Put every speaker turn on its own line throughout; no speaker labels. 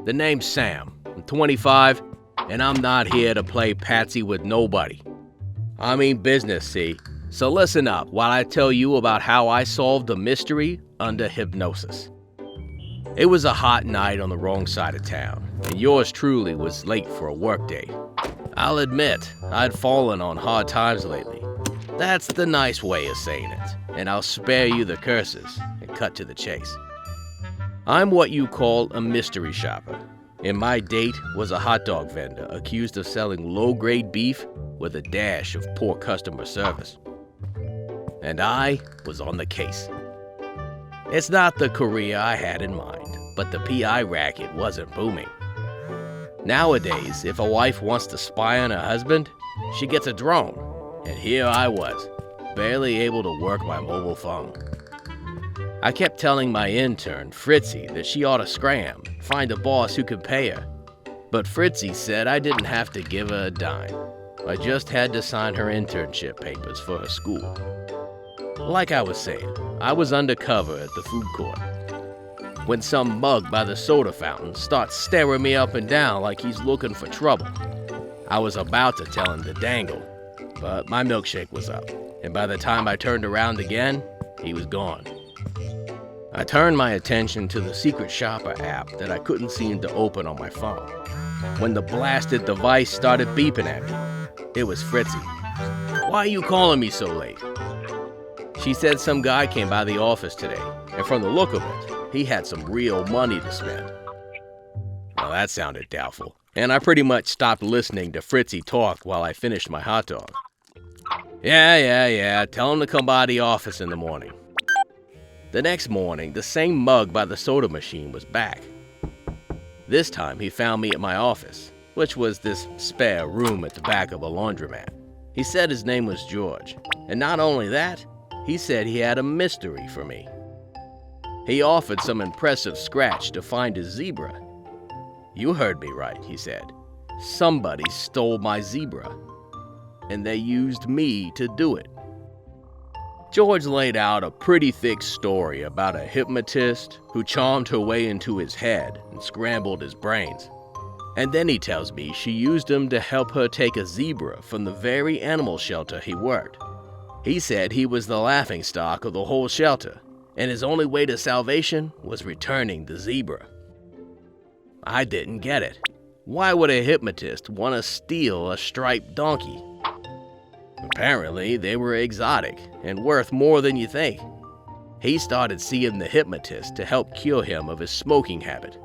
The name's Sam. I'm 25, and I'm not here to play patsy with nobody. I mean business, see? So listen up while I tell you about how I solved a mystery under hypnosis. It was a hot night on the wrong side of town, and yours truly was late for a workday. I'll admit, I'd fallen on hard times lately. That's the nice way of saying it, and I'll spare you the curses and cut to the chase. I'm what you call a mystery shopper, and my date was a hot dog vendor accused of selling low-grade beef with a dash of poor customer service. And I was on the case. It's not the career I had in mind, but the PI racket wasn't booming. Nowadays, if a wife wants to spy on her husband, she gets a drone, and here I was, barely able to work my mobile phone. I kept telling my intern, Fritzie, that she ought to scram, find a boss who could pay her. But Fritzie said I didn't have to give her a dime. I just had to sign her internship papers for her school. Like I was saying, I was undercover at the food court when some mug by the soda fountain starts staring me up and down like he's looking for trouble. I was about to tell him to dangle, but my milkshake was up, and by the time I turned around again, he was gone. I turned my attention to the Secret Shopper app that I couldn't seem to open on my phone when the blasted device started beeping at me. It was Fritzie. "Why are you calling me so late?" She said some guy came by the office today, and from the look of it, he had some real money to spend. Well, that sounded doubtful, and I pretty much stopped listening to Fritzie talk while I finished my hot dog. Yeah, tell him to come by the office in the morning. The next morning, the same mug by the soda machine was back. This time, he found me at my office, which was this spare room at the back of a laundromat. He said his name was George, and not only that, he said he had a mystery for me. He offered some impressive scratch to find a zebra. "You heard me right," he said. "Somebody stole my zebra, and they used me to do it." George laid out a pretty thick story about a hypnotist who charmed her way into his head and scrambled his brains. And then he tells me she used him to help her take a zebra from the very animal shelter he worked. He said he was the laughingstock of the whole shelter, and his only way to salvation was returning the zebra. I didn't get it. Why would a hypnotist want to steal a striped donkey? Apparently, they were exotic and worth more than you think. He started seeing the hypnotist to help cure him of his smoking habit.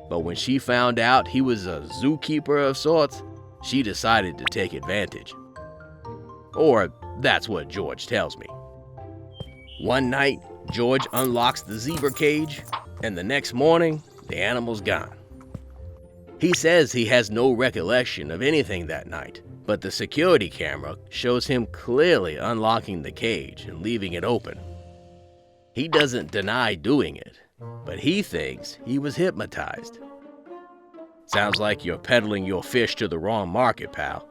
But when she found out he was a zookeeper of sorts, she decided to take advantage. Or that's what George tells me. One night, George unlocks the zebra cage, and the next morning, the animal's gone. He says he has no recollection of anything that night, but the security camera shows him clearly unlocking the cage and leaving it open. He doesn't deny doing it, but he thinks he was hypnotized. Sounds like you're peddling your fish to the wrong market, pal.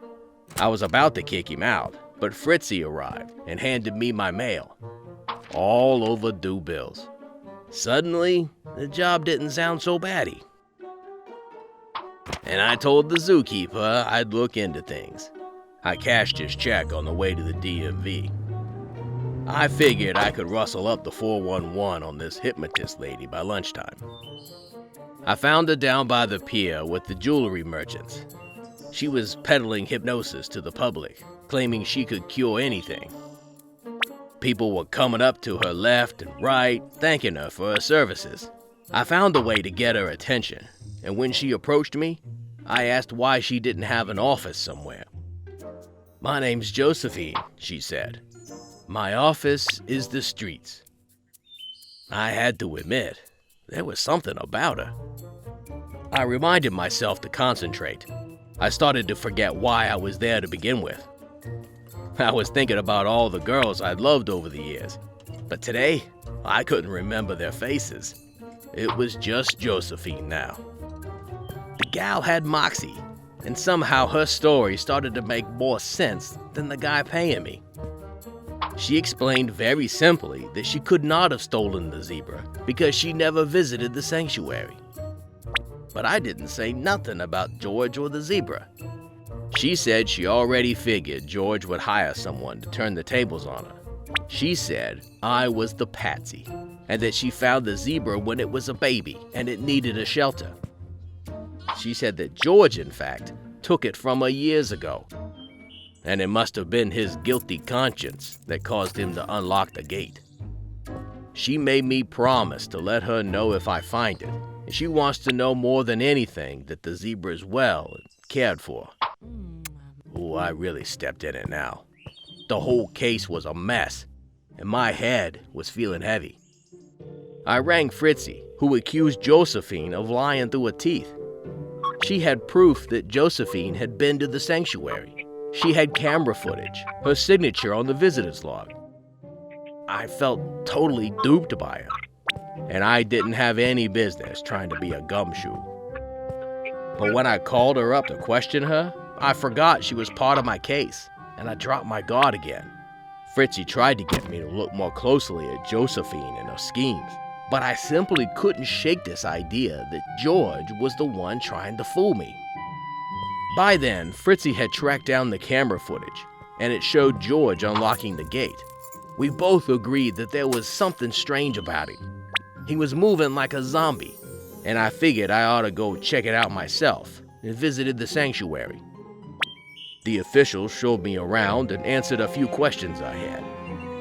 I was about to kick him out, but Fritzie arrived and handed me my mail. All overdue bills. Suddenly, the job didn't sound so batty. And I told the zookeeper I'd look into things. I cashed his check on the way to the DMV. I figured I could rustle up the 411 on this hypnotist lady by lunchtime. I found her down by the pier with the jewelry merchants. She was peddling hypnosis to the public, claiming she could cure anything. People were coming up to her left and right, thanking her for her services. I found a way to get her attention, and when she approached me, I asked why she didn't have an office somewhere. "My name's Josephine," she said. "My office is the streets." I had to admit, there was something about her. I reminded myself to concentrate. I started to forget why I was there to begin with. I was thinking about all the girls I'd loved over the years, but today, I couldn't remember their faces. It was just Josephine now. The gal had moxie, and somehow her story started to make more sense than the guy paying me. She explained very simply that she could not have stolen the zebra because she never visited the sanctuary. but I didn't say nothing about George or the zebra. She said she already figured George would hire someone to turn the tables on her. She said I was the patsy, and that she found the zebra when it was a baby and it needed a shelter. She said that George, in fact, took it from her years ago, and it must have been his guilty conscience that caused him to unlock the gate. She made me promise to let her know if I find it, and she wants to know more than anything that the zebra is well and cared for. Ooh, I really stepped in it now. The whole case was a mess, and my head was feeling heavy. I rang Fritzie, who accused Josephine of lying through her teeth. She had proof that Josephine had been to the sanctuary. She had camera footage, her signature on the visitor's log. I felt totally duped by her, and I didn't have any business trying to be a gumshoe. But when I called her up to question her, I forgot she was part of my case, and I dropped my guard again. Fritzie tried to get me to look more closely at Josephine and her schemes, but I simply couldn't shake this idea that George was the one trying to fool me. By then, Fritzie had tracked down the camera footage, and it showed George unlocking the gate. We both agreed that there was something strange about him. He was moving like a zombie, and I figured I ought to go check it out myself, and visited the sanctuary. The officials showed me around and answered a few questions I had.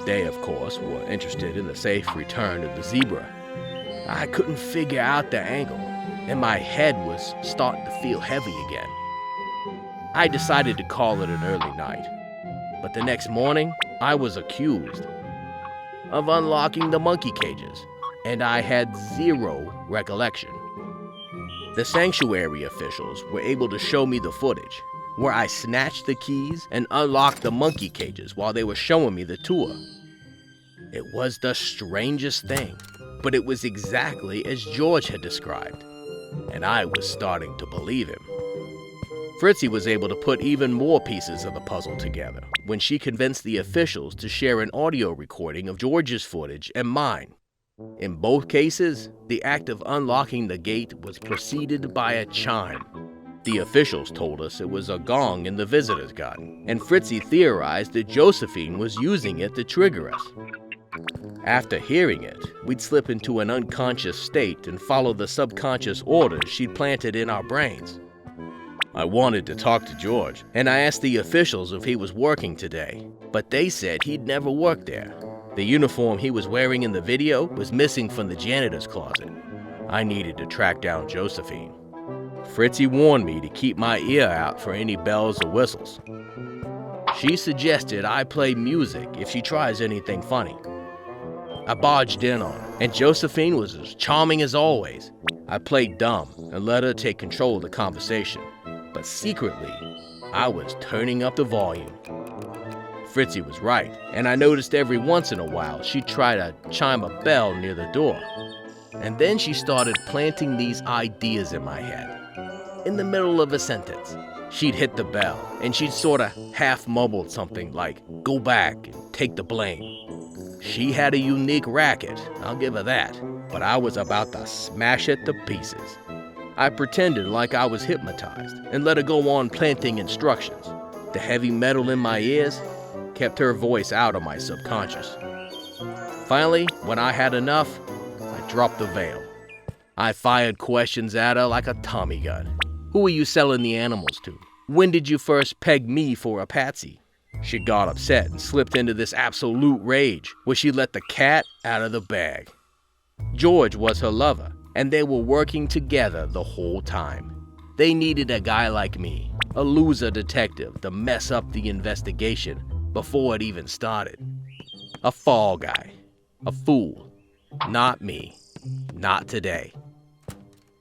They, of course, were interested in the safe return of the zebra. I couldn't figure out the angle, and my head was starting to feel heavy again. I decided to call it an early night, but the next morning, I was accused of unlocking the monkey cages, and I had zero recollection. The sanctuary officials were able to show me the footage, where I snatched the keys and unlocked the monkey cages while they were showing me the tour. It was the strangest thing, but it was exactly as George had described, and I was starting to believe him. Fritzie was able to put even more pieces of the puzzle together when she convinced the officials to share an audio recording of George's footage and mine. In both cases, the act of unlocking the gate was preceded by a chime. The officials told us it was a gong in the visitor's garden, and Fritzie theorized that Josephine was using it to trigger us. After hearing it, we'd slip into an unconscious state and follow the subconscious orders she'd planted in our brains. I wanted to talk to George, and I asked the officials if he was working today, but they said he'd never worked there. The uniform he was wearing in the video was missing from the janitor's closet. I needed to track down Josephine. Fritzie warned me to keep my ear out for any bells or whistles. She suggested I play music if she tries anything funny. I barged in on her, and Josephine was as charming as always. I played dumb and let her take control of the conversation, but secretly, I was turning up the volume. Fritzie was right, and I noticed every once in a while she'd try to chime a bell near the door. And then she started planting these ideas in my head. In the middle of a sentence, she'd hit the bell, and she'd sort of half mumbled something like, "Go back and take the blame." She had a unique racket, I'll give her that, but I was about to smash it to pieces. I pretended like I was hypnotized and let her go on planting instructions. The heavy metal in my ears kept her voice out of my subconscious. Finally, when I had enough, I dropped the veil. I fired questions at her like a Tommy gun. Who are you selling the animals to? When did you first peg me for a patsy? She got upset and slipped into this absolute rage where she let the cat out of the bag. George was her lover, and they were working together the whole time. They needed a guy like me, a loser detective, to mess up the investigation before it even started. A fall guy, a fool. Not me, not today.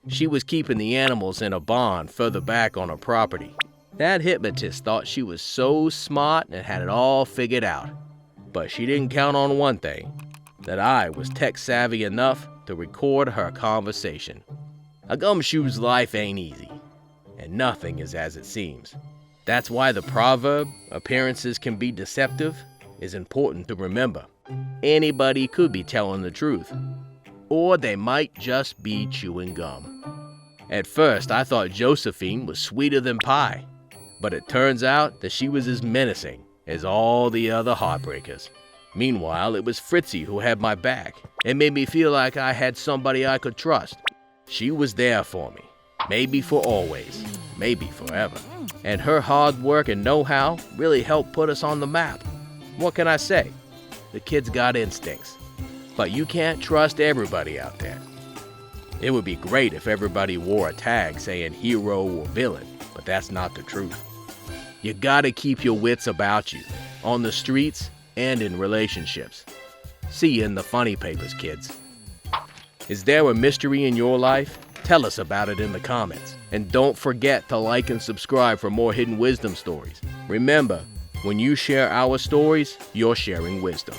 She was keeping the animals in a barn further back on her property. That hypnotist thought she was so smart and had it all figured out. But she didn't count on one thing, that I was tech savvy enough to record her conversation. A gumshoe's life ain't easy, and nothing is as it seems. That's why the proverb, "appearances can be deceptive," is important to remember. Anybody could be telling the truth, or they might just be chewing gum. At first, I thought Josephine was sweeter than pie, but it turns out that she was as menacing as all the other heartbreakers. Meanwhile, it was Fritzie who had my back and made me feel like I had somebody I could trust. She was there for me, maybe for always, maybe forever. And her hard work and know-how really helped put us on the map. What can I say? The kid's got instincts. But you can't trust everybody out there. It would be great if everybody wore a tag saying hero or villain, but that's not the truth. You gotta keep your wits about you, on the streets and in relationships. See you in the funny papers, kids. Is there a mystery in your life? Tell us about it in the comments. And don't forget to like and subscribe for more hidden wisdom stories. Remember, when you share our stories, you're sharing wisdom.